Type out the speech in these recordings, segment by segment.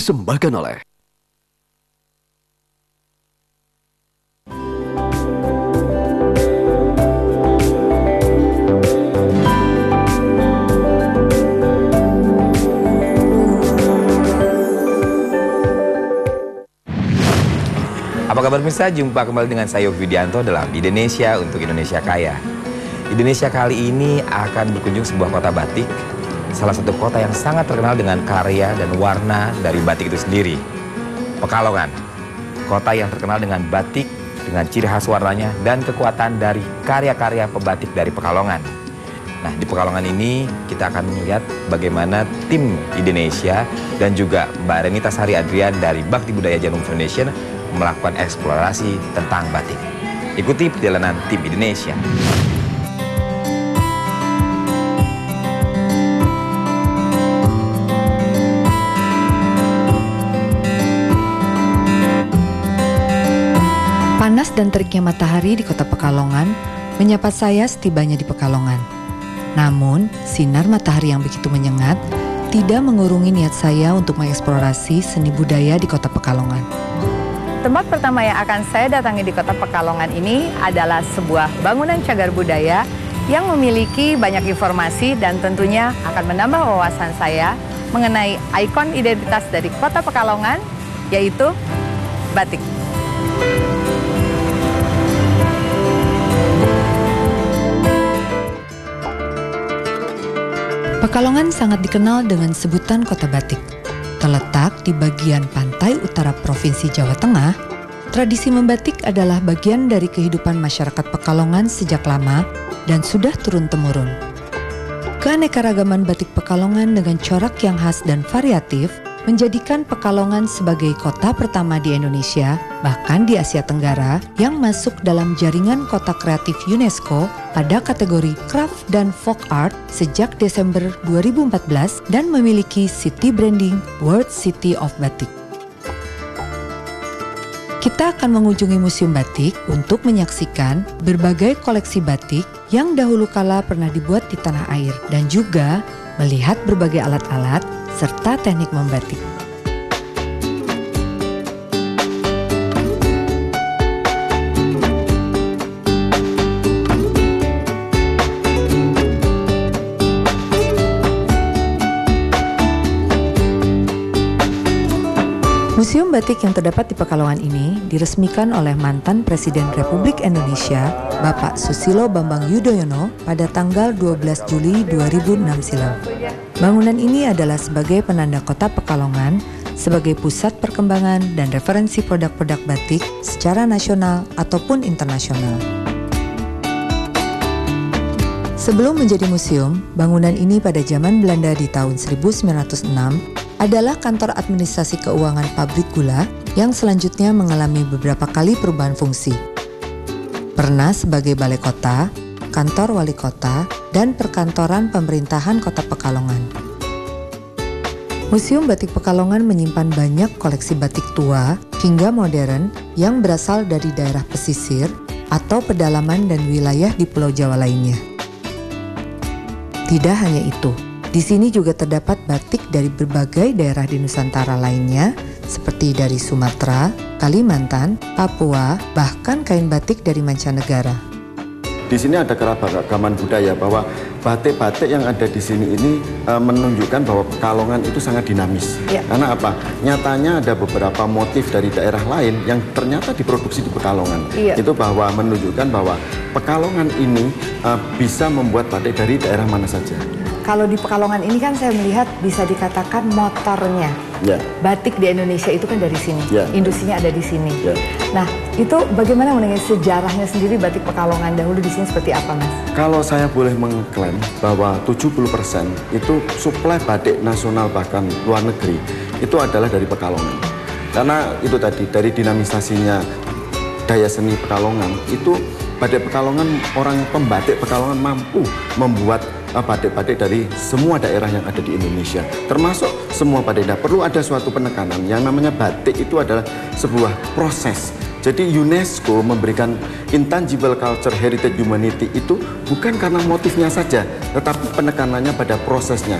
dipersembahkan oleh Apa kabar pemirsa? Jumpa kembali dengan saya Yogi Widianto dalam Indonesia untuk Indonesia Kaya. Indonesia kali ini akan berkunjung sebuah kota batik, salah satu kota yang sangat terkenal dengan karya dan warna dari batik itu sendiri. Pekalongan, kota yang terkenal dengan batik, dengan ciri khas warnanya dan kekuatan dari karya-karya pebatik dari Pekalongan. Nah, di Pekalongan ini kita akan melihat bagaimana tim Indonesia dan juga Mbak Renita Sari Adrian dari Bakti Budaya Jarum Foundation melakukan eksplorasi tentang batik. Ikuti perjalanan tim Indonesia. Panas dan teriknya matahari di kota Pekalongan menyapa saya setibanya di Pekalongan. Namun, sinar matahari yang begitu menyengat tidak mengurungi niat saya untuk mengeksplorasi seni budaya di kota Pekalongan. Tempat pertama yang akan saya datangi di kota Pekalongan ini adalah sebuah bangunan cagar budaya yang memiliki banyak informasi dan tentunya akan menambah wawasan saya mengenai ikon identitas dari kota Pekalongan, yaitu batik. Pekalongan sangat dikenal dengan sebutan kota batik. Terletak di bagian pantai utara Provinsi Jawa Tengah, tradisi membatik adalah bagian dari kehidupan masyarakat Pekalongan sejak lama dan sudah turun-temurun. Keanekaragaman batik Pekalongan dengan corak yang khas dan variatif menjadikan Pekalongan sebagai kota pertama di Indonesia, bahkan di Asia Tenggara, yang masuk dalam jaringan kota kreatif UNESCO pada kategori craft dan folk art sejak Desember 2014 dan memiliki city branding World City of Batik. Kita akan mengunjungi Museum Batik untuk menyaksikan berbagai koleksi batik yang dahulu kala pernah dibuat di tanah air dan juga melihat berbagai alat-alat serta teknik membatik. Museum Batik yang terdapat di Pekalongan ini diresmikan oleh mantan Presiden Republik Indonesia, Bapak Susilo Bambang Yudhoyono pada tanggal 12 Juli 2006 silam. Bangunan ini adalah sebagai penanda kota Pekalongan, sebagai pusat perkembangan dan referensi produk-produk batik secara nasional ataupun internasional. Sebelum menjadi museum, bangunan ini pada zaman Belanda di tahun 1906 adalah kantor administrasi keuangan pabrik gula yang selanjutnya mengalami beberapa kali perubahan fungsi. Pernah sebagai balai kota, kantor wali kota, dan perkantoran pemerintahan kota Pekalongan. Museum Batik Pekalongan menyimpan banyak koleksi batik tua hingga modern yang berasal dari daerah pesisir atau pedalaman dan wilayah di Pulau Jawa lainnya. Tidak hanya itu, di sini juga terdapat batik dari berbagai daerah di Nusantara lainnya, seperti dari Sumatera, Kalimantan, Papua, bahkan kain batik dari mancanegara. Di sini ada keragaman budaya bahwa batik-batik yang ada di sini ini menunjukkan bahwa Pekalongan itu sangat dinamis. Ya. Karena apa? Nyatanya ada beberapa motif dari daerah lain yang ternyata diproduksi di Pekalongan. Ya. Itu bahwa menunjukkan bahwa Pekalongan ini bisa membuat batik dari daerah mana saja. Kalau di Pekalongan ini kan saya melihat bisa dikatakan motornya. Yeah. Batik di Indonesia itu kan dari sini, industrinya ada di sini. Yeah. Nah, itu bagaimana mengenai sejarahnya sendiri batik Pekalongan dahulu di sini seperti apa, Mas? Kalau saya boleh mengklaim bahwa 70% itu suplai batik nasional bahkan luar negeri itu adalah dari Pekalongan. Karena itu tadi dari dinamisasinya daya seni Pekalongan itu batik Pekalongan, orang pembatik Pekalongan mampu membuat batik-batik dari semua daerah yang ada di Indonesia, termasuk semua batik. Nah, perlu ada suatu penekanan yang namanya batik itu adalah sebuah proses Jadi UNESCO memberikan Intangible Culture Heritage Humanity itu bukan karena motifnya saja, tetapi penekanannya pada prosesnya.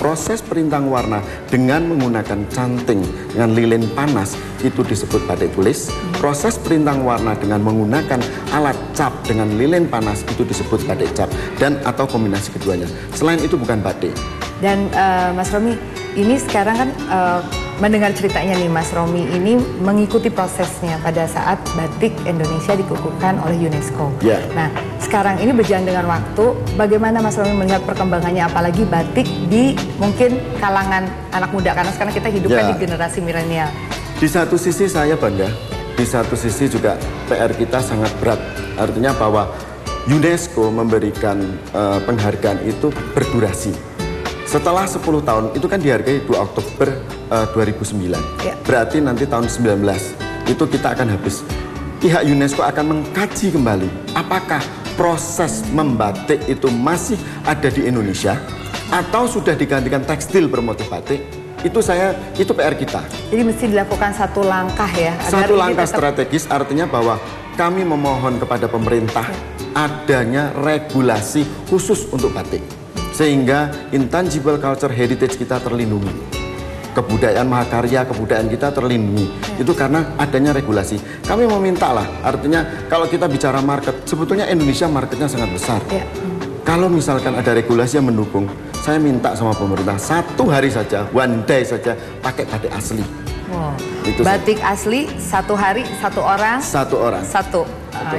Proses perintang warna dengan menggunakan canting dengan lilin panas itu disebut batik tulis. Proses perintang warna dengan menggunakan alat cap dengan lilin panas itu disebut batik cap, dan atau kombinasi keduanya. Selain itu bukan batik. Dan Mas Romi, ini sekarang kan mendengar ceritanya nih, Mas Romi ini mengikuti prosesnya pada saat batik Indonesia dikukuhkan oleh UNESCO. Yeah. Nah, sekarang ini berjalan dengan waktu, bagaimana Mas Romi melihat perkembangannya, apalagi batik di mungkin kalangan anak muda, karena sekarang kita hidupkan di generasi milenial. Di satu sisi saya bangga, di satu sisi juga PR kita sangat berat. Artinya bahwa UNESCO memberikan penghargaan itu berdurasi. Setelah 10 tahun, itu kan dihargai 2 Oktober 2009. Ya. Berarti nanti tahun 19 itu kita akan habis. Pihak UNESCO akan mengkaji kembali apakah proses membatik itu masih ada di Indonesia atau sudah digantikan tekstil bermotif batik. Itu PR kita. Jadi mesti dilakukan satu langkah ya. Satu langkah strategis, artinya bahwa kami memohon kepada pemerintah adanya regulasi khusus untuk batik. Sehingga intangible culture heritage kita terlindungi. Kebudayaan mahakarya, kebudayaan kita terlindungi. Itu karena adanya regulasi. Kami meminta lah, artinya kalau kita bicara market, sebetulnya Indonesia marketnya sangat besar. Kalau misalkan ada regulasi yang mendukung, saya minta sama pemerintah 1 hari saja, 1 day saja, pakai batik asli. Wow. Batik asli 1 hari 1 orang. 1 orang. 1.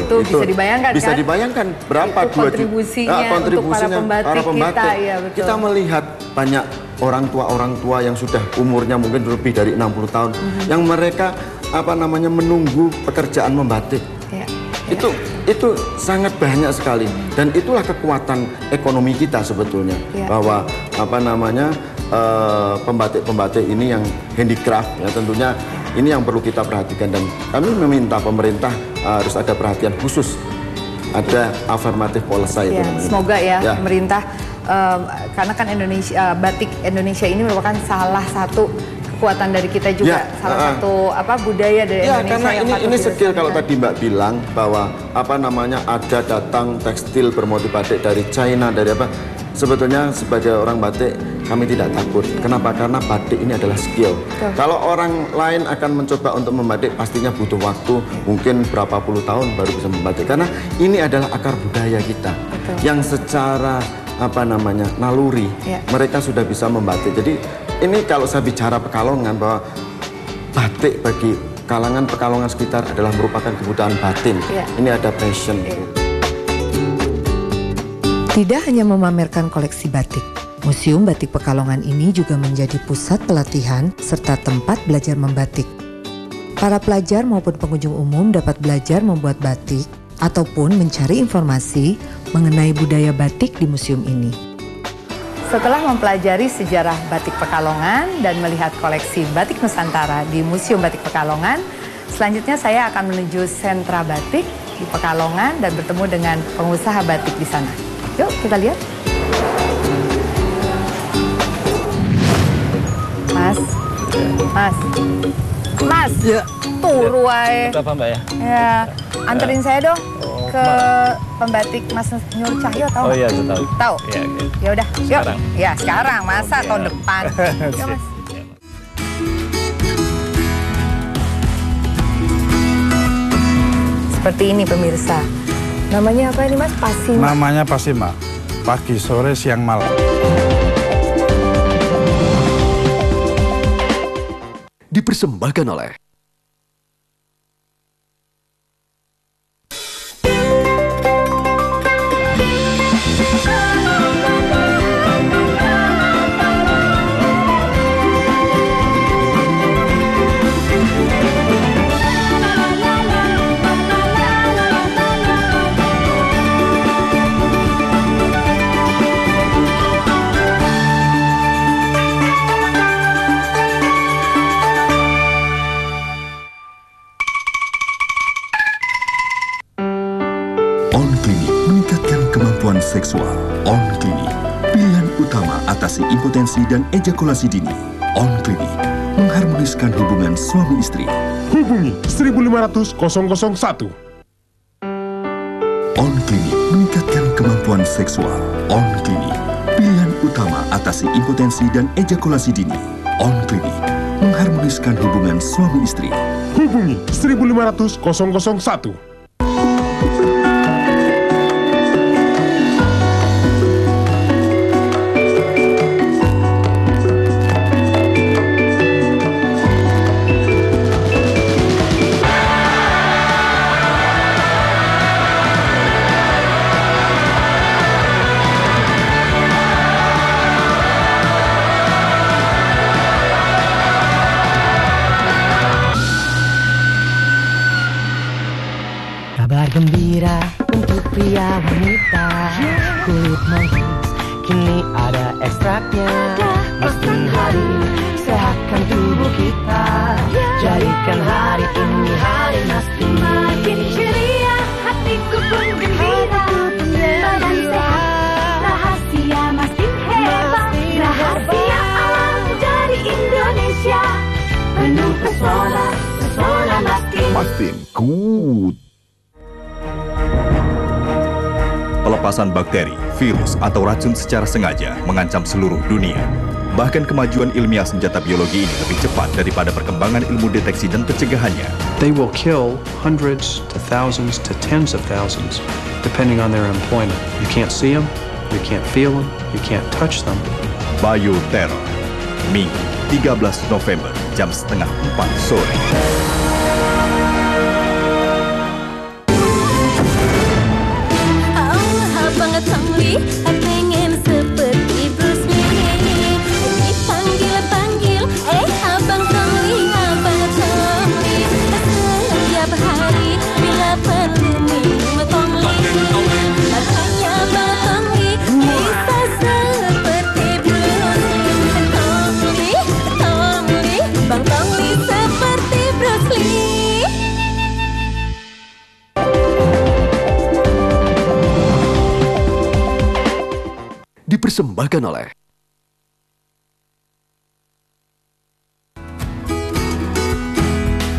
Itu bisa dibayangkan bisa kan? Bisa dibayangkan berapa itu kontribusinya untuk para pembatik kita. Ya, betul. Kita melihat banyak orang tua yang sudah umurnya mungkin lebih dari 60 tahun yang mereka menunggu pekerjaan membatik. Itu sangat banyak sekali, dan itulah kekuatan ekonomi kita sebetulnya, bahwa pembatik-pembatik ini yang handicraft ya, tentunya ini yang perlu kita perhatikan, dan kami meminta pemerintah harus ada perhatian khusus, ada affirmative policy itu. Semoga pemerintah, karena kan batik Indonesia ini merupakan salah satu kekuatan dari kita juga, salah satu budaya dari Indonesia. Karena ini skill, kalau tadi Mbak bilang bahwa ada datang tekstil bermotif batik dari China, dari sebetulnya sebagai orang batik kami tidak takut. Kenapa? Karena batik ini adalah skill. Kalau orang lain akan mencoba untuk membatik, pastinya butuh waktu, mungkin berapa puluh tahun baru bisa membatik. Karena ini adalah akar budaya kita yang secara naluri mereka sudah bisa membatik. Jadi ini kalau saya bicara Pekalongan, bahwa batik bagi kalangan Pekalongan sekitar adalah merupakan kebutuhan batin. Ini ada passion. Tidak hanya memamerkan koleksi batik, Museum Batik Pekalongan ini juga menjadi pusat pelatihan serta tempat belajar membatik. Para pelajar maupun pengunjung umum dapat belajar membuat batik ataupun mencari informasi mengenai budaya batik di museum ini. Setelah mempelajari sejarah batik Pekalongan dan melihat koleksi batik Nusantara di Museum Batik Pekalongan, selanjutnya saya akan menuju sentra batik di Pekalongan dan bertemu dengan pengusaha batik di sana. Yuk kita lihat. Mas, ya. Turu wae. Apa Mbak ya? Ya, anterin saya dong ke pembatik Mas Nur Cahyo, tahu? Oh iya, tahu. Tahu? Iya, iya. Ya udah, yuk. Sekarang? Ya, sekarang, masa tahun depan. Yuk, Mas. Seperti ini pemirsa. Namanya apa ini Mas? Pasima. Namanya Pasima. Pagi, sore, siang, malam. Dipersembahkan oleh seksual. On Clinic, pilihan utama atasi impotensi dan ejakulasi dini. On Clinic mengharmoniskan hubungan suami istri. Hubungi 1500 001. On Clinic meningkatkan kemampuan seksual. On Clinic, pilihan utama atasi impotensi dan ejakulasi dini. On Clinic mengharmoniskan hubungan suami istri. Hubungi 1500 001. Kabar gembira untuk pria wanita, kulit mulus kini ada ekstraknya. Pastikan hari sehatkan tubuh kita, jadikan hari ini hari Masti. Makin ceria, hatiku pun gembira. Badan sehat, rahasia Masti hebat. Rahasia alam dari Indonesia, penuh pesona, pesona Masti. Mastin Good. Pelepasan bakteri, virus, atau racun secara sengaja mengancam seluruh dunia. Bahkan kemajuan ilmiah senjata biologi ini lebih cepat daripada perkembangan ilmu deteksi dan pencegahannya. They will kill hundreds to thousands to tens of thousands, depending on their employment. You can't see them, you can't feel them, you can't touch them. Bioterror, Minggu 13 November, jam 3:30 sore. Pengen seperti Bruce Lee. Dipanggil-panggil, Abang Tongli, Abang Tongli. Setiap hari bila perlu minum Tongli, makanya Abang Tongli bisa seperti Bruce Lee. Tongli, Tongli, Bang Tongli seperti Bruce Lee. Dipersembahkan oleh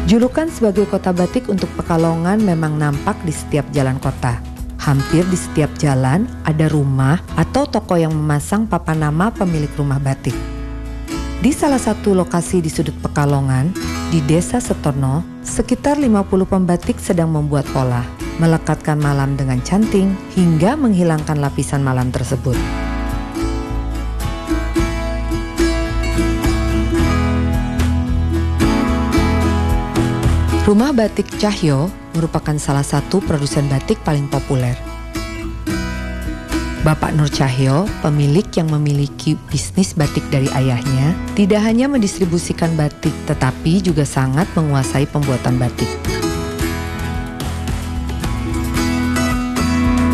Julukan sebagai kota batik untuk Pekalongan memang nampak di setiap jalan kota. Hampir di setiap jalan ada rumah atau toko yang memasang papan nama pemilik rumah batik. Di salah satu lokasi di sudut Pekalongan, di Desa Setono, sekitar 50 pembatik sedang membuat pola, melekatkan malam dengan canting hingga menghilangkan lapisan malam tersebut. Rumah Batik Cahyo merupakan salah satu produsen batik paling populer. Bapak Nur Cahyo, pemilik yang memiliki bisnis batik dari ayahnya, tidak hanya mendistribusikan batik tetapi juga sangat menguasai pembuatan batik.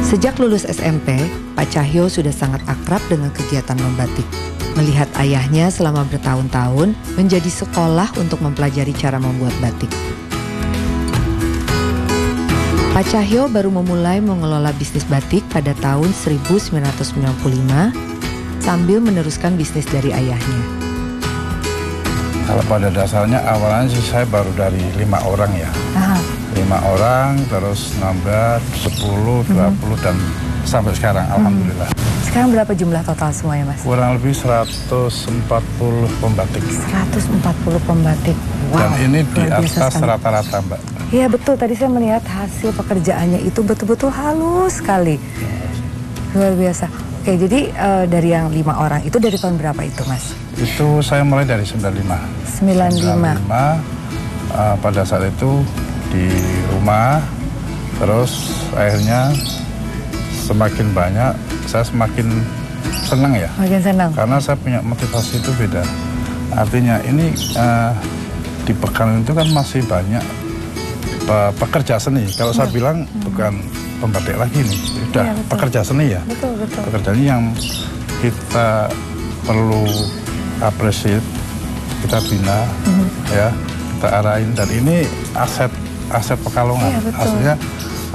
Sejak lulus SMP, Pak Cahyo sudah sangat akrab dengan kegiatan membatik. Melihat ayahnya selama bertahun-tahun menjadi sekolah untuk mempelajari cara membuat batik. Pak Cahyo baru memulai mengelola bisnis batik pada tahun 1995 sambil meneruskan bisnis dari ayahnya. Kalau pada dasarnya awalnya sih saya baru dari 5 orang ya. 5 orang, terus nambah 10, 20 dan sampai sekarang alhamdulillah. Sekarang berapa jumlah total semuanya, Mas? Kurang lebih 140 pembatik. 140 pembatik. Wow, Dan ini di luar biasa atas sekali. rata-rata, Mbak. Iya betul, tadi saya melihat hasil pekerjaannya itu betul-betul halus sekali. Luar biasa. Oke, jadi dari yang 5 orang itu dari tahun berapa itu, Mas? Itu saya mulai dari 95. 95. Pada saat itu di rumah, terus akhirnya semakin banyak, saya semakin senang ya. Makin senang. Karena saya punya motivasi itu beda. Artinya ini di Pekalongan itu kan masih banyak pekerja seni. Kalau saya bilang bukan pembatik lagi nih, udah pekerja seni ya. Betul, betul. Pekerja seni yang kita perlu apresiasi, kita bina, ya, kita arahin. Dan ini aset Pekalongan. Iya, betul. Aslinya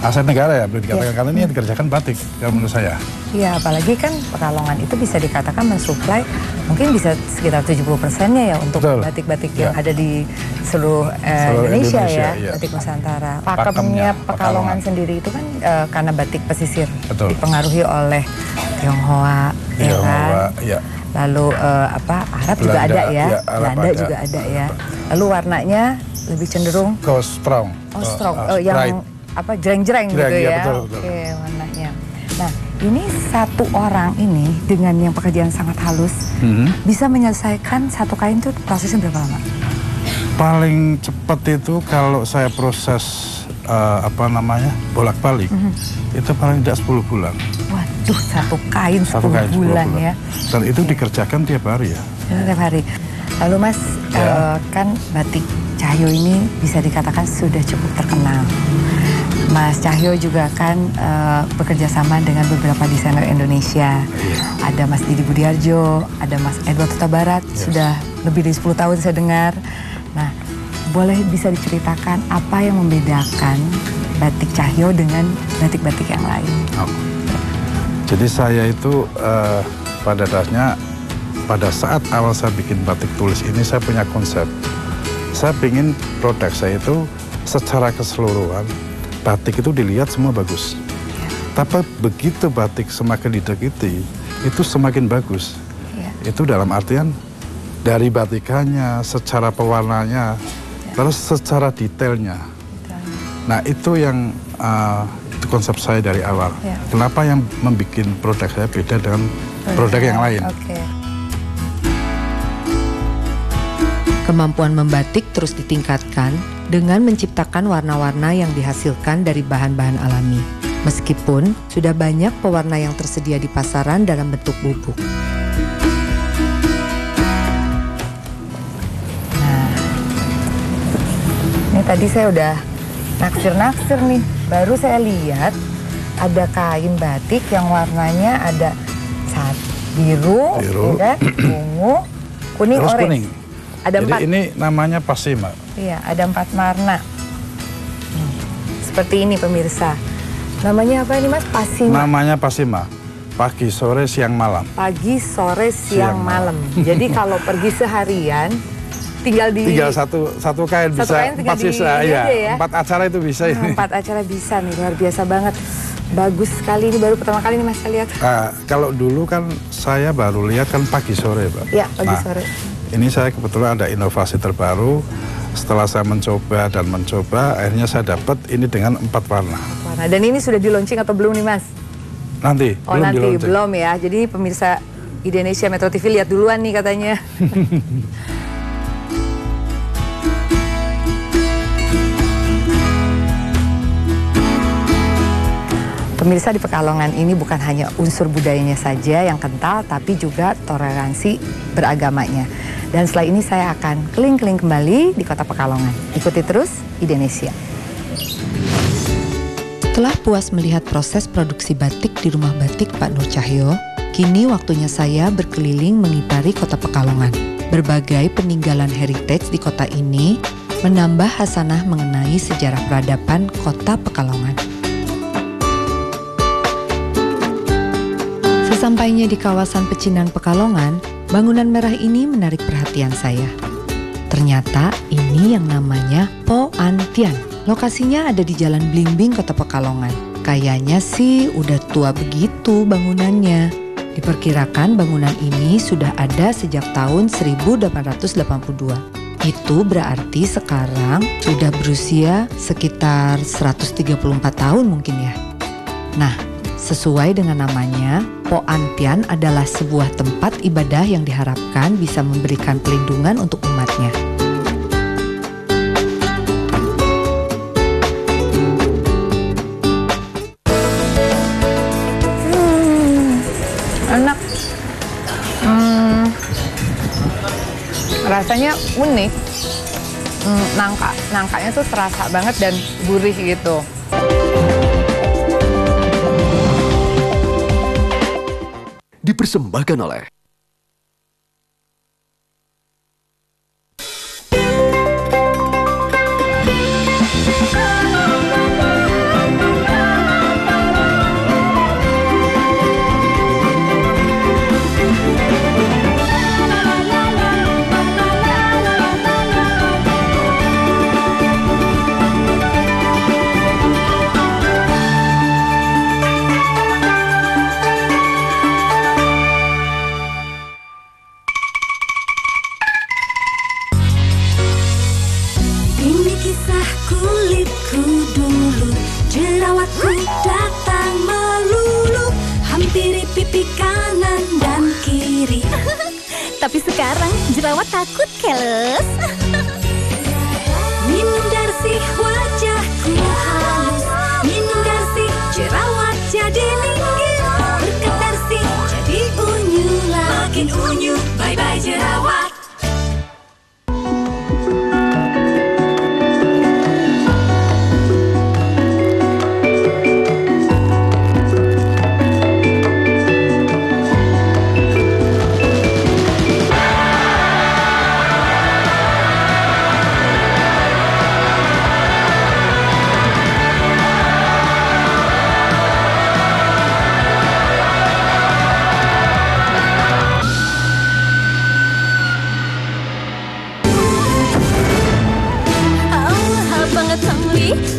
aset negara ya, boleh dikatakan, karena ini yang dikerjakan batik, kalau menurut saya. Iya, apalagi kan Pekalongan itu bisa dikatakan mensuplai mungkin bisa sekitar 70%-nya ya untuk batik-batik yang ada di seluruh Indonesia ya, batik Nusantara. Pakemnya Pekalongan sendiri itu kan karena batik pesisir dipengaruhi oleh Tionghoa, ya kan? Lalu Arab juga ada ya, Belanda juga ada ya. Lalu warnanya lebih cenderung strong. Yang jreng-jreng gitu ya. Betul. Oke, warnanya. Nah, ini satu orang ini dengan yang pekerjaan sangat halus bisa menyelesaikan satu kain itu prosesnya berapa lama? Paling cepat itu kalau saya proses bolak-balik itu paling tidak 10 bulan. Waduh, satu kain 10 bulan ya. Dan itu dikerjakan tiap hari ya. Tiap hari. Lalu Mas, kan batik Cahyo ini bisa dikatakan sudah cukup terkenal. Mas Cahyo juga kan bekerja sama dengan beberapa desainer Indonesia. Ada Mas Didi Budiarjo, ada Mas Edward Huta Barat, sudah lebih dari 10 tahun saya dengar. Nah, boleh bisa diceritakan apa yang membedakan batik Cahyo dengan batik-batik yang lain? Jadi saya itu pada dasarnya pada saat awal saya bikin batik tulis ini saya punya konsep. Saya ingin produk saya itu secara keseluruhan batik itu dilihat semua bagus. Tapi begitu batik semakin didekati itu semakin bagus. Itu dalam artian dari batikannya, secara pewarnanya, terus secara detailnya. Nah itu yang itu konsep saya dari awal. Kenapa yang membuat produk saya beda dengan produk yang lain. Kemampuan membatik terus ditingkatkan dengan menciptakan warna-warna yang dihasilkan dari bahan-bahan alami. Meskipun sudah banyak pewarna yang tersedia di pasaran dalam bentuk bubuk. Nah, ini tadi saya udah naksir-naksir nih. Baru saya lihat ada kain batik yang warnanya ada biru, ya kan? Ungu, kuning, terus orange. Kuning. Ada jadi 4. ini namanya pasima. Iya, ada 4 warna. Seperti ini pemirsa. Namanya apa ini Mas? Pasima. Namanya pasima. Pagi, sore, siang, malam. Pagi, sore, siang, malam. Jadi kalau pergi seharian, tinggal satu kain satu bisa kain 4 sisa, ya. 4 acara itu bisa ini. 4 acara bisa nih, luar biasa banget. Bagus sekali, ini baru pertama kali nih Mas saya lihat. Kalau dulu kan saya baru lihat kan pagi sore, Pak. Iya, pagi sore. Ini saya kebetulan ada inovasi terbaru. Setelah saya mencoba, akhirnya saya dapat ini dengan 4 warna. Dan ini sudah di launching atau belum nih Mas? Nanti. Belum ya. Jadi pemirsa Indonesia Metro TV lihat duluan nih katanya. Pemirsa, di Pekalongan ini bukan hanya unsur budayanya saja yang kental, tapi juga toleransi beragamanya. Dan setelah ini saya akan keliling-keliling kembali di kota Pekalongan. Ikuti terus Indonesia. Setelah puas melihat proses produksi batik di rumah batik Pak Nur Cahyo, kini waktunya saya berkeliling mengitari kota Pekalongan. Berbagai peninggalan heritage di kota ini menambah hasanah mengenai sejarah peradaban kota Pekalongan. Sesampainya di kawasan pecinan Pekalongan, bangunan merah ini menarik perhatian saya. Ternyata ini yang namanya Po An Tian. Lokasinya ada di Jalan Blimbing, Kota Pekalongan. Kayaknya sih udah tua begitu bangunannya. Diperkirakan bangunan ini sudah ada sejak tahun 1882. Itu berarti sekarang sudah berusia sekitar 134 tahun mungkin ya. Nah, sesuai dengan namanya, Po An Tian adalah sebuah tempat ibadah yang diharapkan bisa memberikan pelindungan untuk umatnya. Enak. Rasanya unik. Nangkanya tuh terasa banget dan gurih gitu. Dipersembahkan oleh Tapi sekarang jerawat takut keles. Minum Darsi wajahku halus, minum Darsi jerawat jadi linggis, berkat Darsi jadi unyu lagi. Makin unyu, bye-bye jerawat.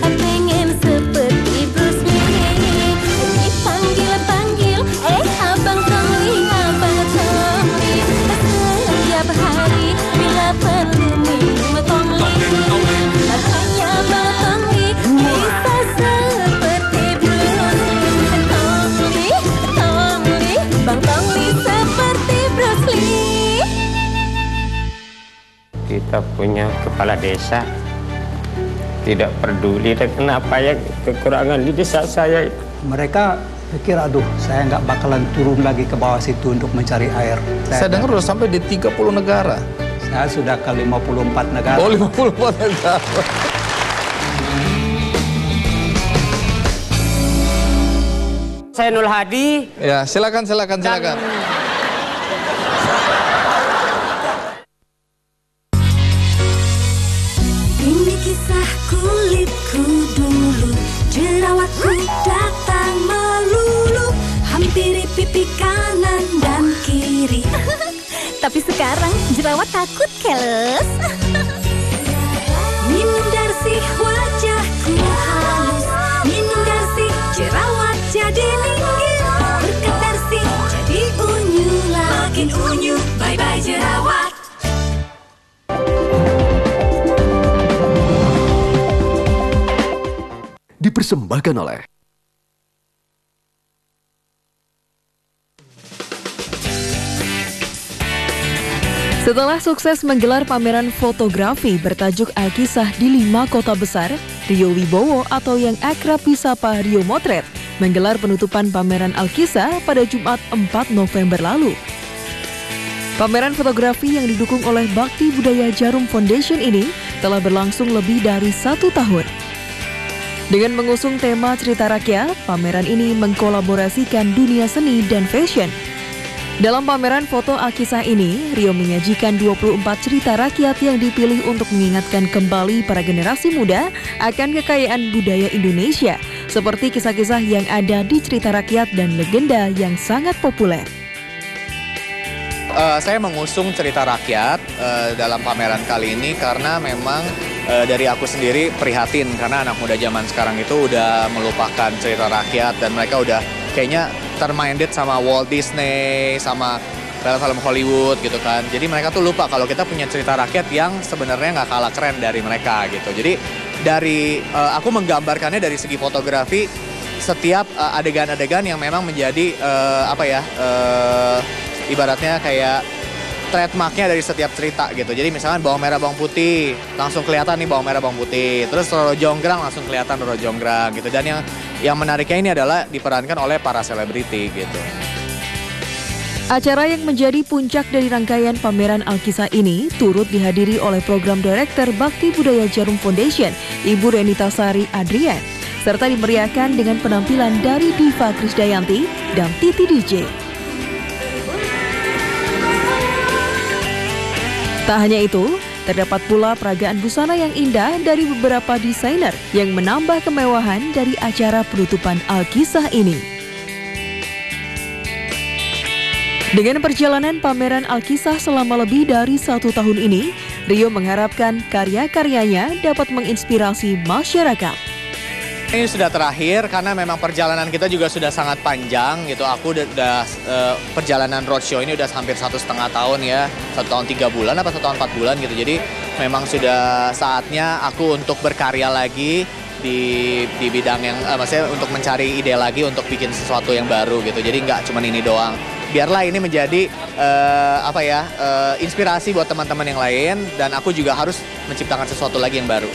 Pengen seperti Bruce Lee, dipanggil-panggil, abang Tongli, abang Tongli. Setiap hari bila perlu minum Tongli, hanya abang Tongli bisa seperti Bruce Lee. Tongli, Tongli, bang Tongli seperti Bruce Lee. Kita punya kepala desa tidak peduli dengan apa yang kekurangan di desa saya. Mereka pikir, aduh, saya nggak bakalan turun lagi ke bawah situ untuk mencari air. Saya dengar sudah sampai di 30 negara. Saya sudah ke 54 negara. Oh, 54 negara. Saya Nul Hadi. Ya, silakan. Kisah kulitku dulu, jerawatku datang melulu, hampiri pipi kanan dan kiri. Tapi sekarang jerawat takut keles. Minum Darsi wajahku halus, minum Darsi jerawat jadi linggis, berkat Darsi jadi unyu lagi. Makin unyu, bye-bye jerawat. Dipersembahkan oleh Setelah sukses menggelar pameran fotografi bertajuk Alkisah di 5 kota besar, Rio Wibowo atau yang akrab disapa Rio Motret menggelar penutupan pameran Alkisah pada Jumat 4 November lalu. Pameran fotografi yang didukung oleh Bakti Budaya Jarum Foundation ini telah berlangsung lebih dari 1 tahun. Dengan mengusung tema cerita rakyat, pameran ini mengkolaborasikan dunia seni dan fashion. Dalam pameran foto Alkisah ini, Rio menyajikan 24 cerita rakyat yang dipilih untuk mengingatkan kembali para generasi muda akan kekayaan budaya Indonesia, seperti kisah-kisah yang ada di cerita rakyat dan legenda yang sangat populer. Saya mengusung cerita rakyat dalam pameran kali ini karena memang dari aku sendiri prihatin karena anak muda zaman sekarang itu udah melupakan cerita rakyat dan mereka udah kayaknya terminded sama Walt Disney, sama film-film Hollywood gitu kan. Jadi mereka tuh lupa kalau kita punya cerita rakyat yang sebenarnya nggak kalah keren dari mereka gitu. Jadi dari aku menggambarkannya dari segi fotografi setiap adegan-adegan yang memang menjadi ibaratnya kayak trademarknya dari setiap cerita gitu. Jadi misalkan bawang merah bawang putih, langsung kelihatan nih bawang merah bawang putih. Terus Roro Jonggrang langsung kelihatan Roro Jonggrang gitu. Dan yang menariknya ini adalah diperankan oleh para selebriti gitu. Acara yang menjadi puncak dari rangkaian pameran Alkisah ini turut dihadiri oleh Program Direktur Bakti Budaya Jarum Foundation, Ibu Renita Sari Adrian, serta dimeriahkan dengan penampilan dari Diva Krisdayanti dan Titi DJ. Tak hanya itu, terdapat pula peragaan busana yang indah dari beberapa desainer yang menambah kemewahan dari acara penutupan Alkisah ini. Dengan perjalanan pameran Alkisah selama lebih dari 1 tahun ini, Rio mengharapkan karya-karyanya dapat menginspirasi masyarakat. Ini sudah terakhir karena memang perjalanan kita juga sudah sangat panjang gitu. Aku udah perjalanan roadshow ini udah hampir 1,5 tahun ya. 1 tahun 3 bulan apa 1 tahun 4 bulan gitu. Jadi memang sudah saatnya aku untuk berkarya lagi di bidang yang maksudnya untuk mencari ide lagi untuk bikin sesuatu yang baru gitu. Jadi nggak cuma ini doang. biarlah ini menjadi inspirasi buat teman-teman yang lain, dan aku juga harus menciptakan sesuatu lagi yang baru.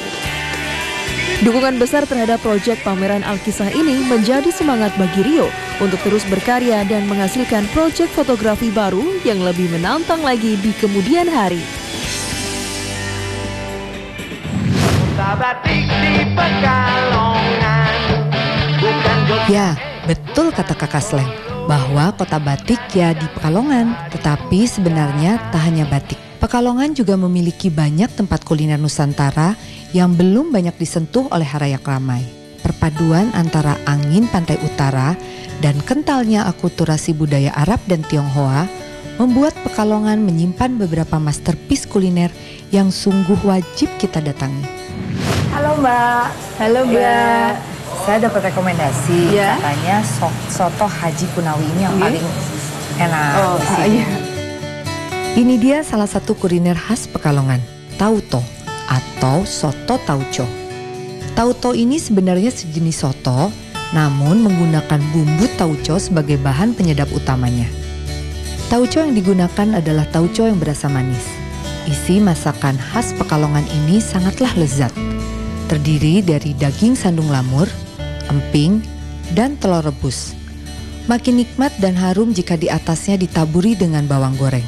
Dukungan besar terhadap proyek pameran Alkisah ini menjadi semangat bagi Rio untuk terus berkarya dan menghasilkan proyek fotografi baru yang lebih menantang lagi di kemudian hari. Ya, betul kata Kakak Sleng, bahwa kota batik ya di Pekalongan. Tetapi sebenarnya tak hanya batik. Pekalongan juga memiliki banyak tempat kuliner Nusantara yang belum banyak disentuh oleh halayak ramai. Perpaduan antara angin pantai utara dan kentalnya akulturasi budaya Arab dan Tionghoa membuat Pekalongan menyimpan beberapa masterpiece kuliner yang sungguh wajib kita datangi. Halo Mbak. Halo Mbak. Saya dapat rekomendasi, katanya soto Haji Kunawi ini yang paling enak di sini. Ini dia salah satu kuliner khas Pekalongan, tauco atau soto tauco. Tauco ini sebenarnya sejenis soto, namun menggunakan bumbu tauco sebagai bahan penyedap utamanya. Tauco yang digunakan adalah tauco yang berasa manis. Isi masakan khas Pekalongan ini sangatlah lezat. Terdiri dari daging sandung lamur, emping, dan telur rebus. Makin nikmat dan harum jika di atasnya ditaburi dengan bawang goreng,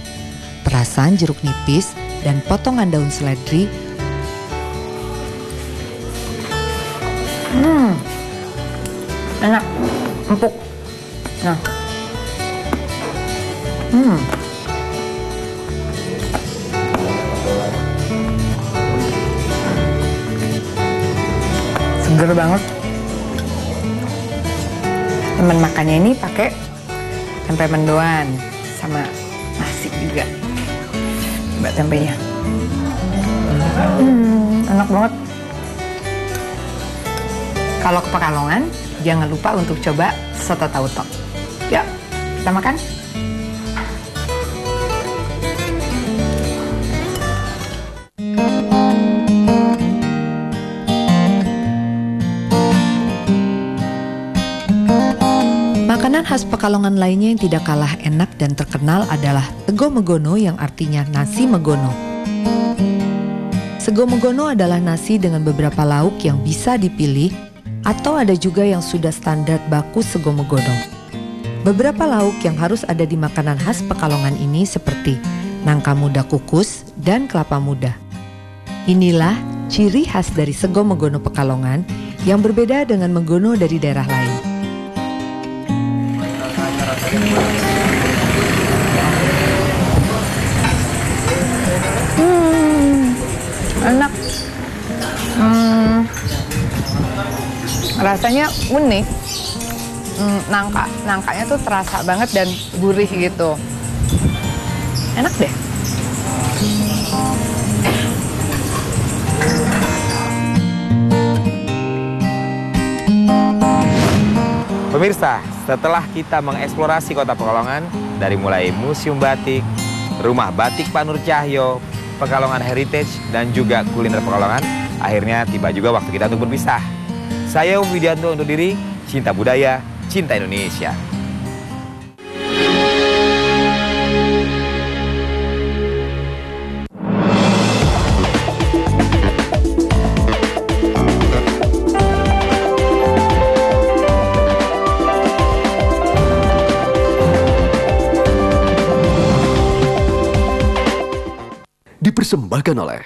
perasan jeruk nipis, dan potongan daun seledri. Enak, empuk. Nah, seger banget. Temen makannya ini pakai tempe mendoan sama nasi juga. Coba tempenya. Enak banget. Kalau ke Pekalongan, jangan lupa untuk coba soto tauco. Yuk, kita makan. Makanan khas Pekalongan lainnya yang tidak kalah enak dan terkenal adalah sego megono yang artinya nasi megono. Sego megono adalah nasi dengan beberapa lauk yang bisa dipilih, atau ada juga yang sudah standar baku sego megono. Beberapa lauk yang harus ada di makanan khas Pekalongan ini seperti nangka muda kukus dan kelapa muda. Inilah ciri khas dari sego megono Pekalongan yang berbeda dengan megono dari daerah lain. Enak. Rasanya unik. Nangkanya tuh terasa banget dan gurih gitu. Enak deh. Pemirsa, setelah kita mengeksplorasi kota Pekalongan dari mulai Museum Batik, Rumah Batik Pak Nur Cahyo, Pekalongan Heritage, dan juga kuliner Pekalongan, akhirnya tiba juga waktu kita untuk berpisah. Saya Widianto undur diri, cinta budaya, cinta Indonesia. Dipersembahkan oleh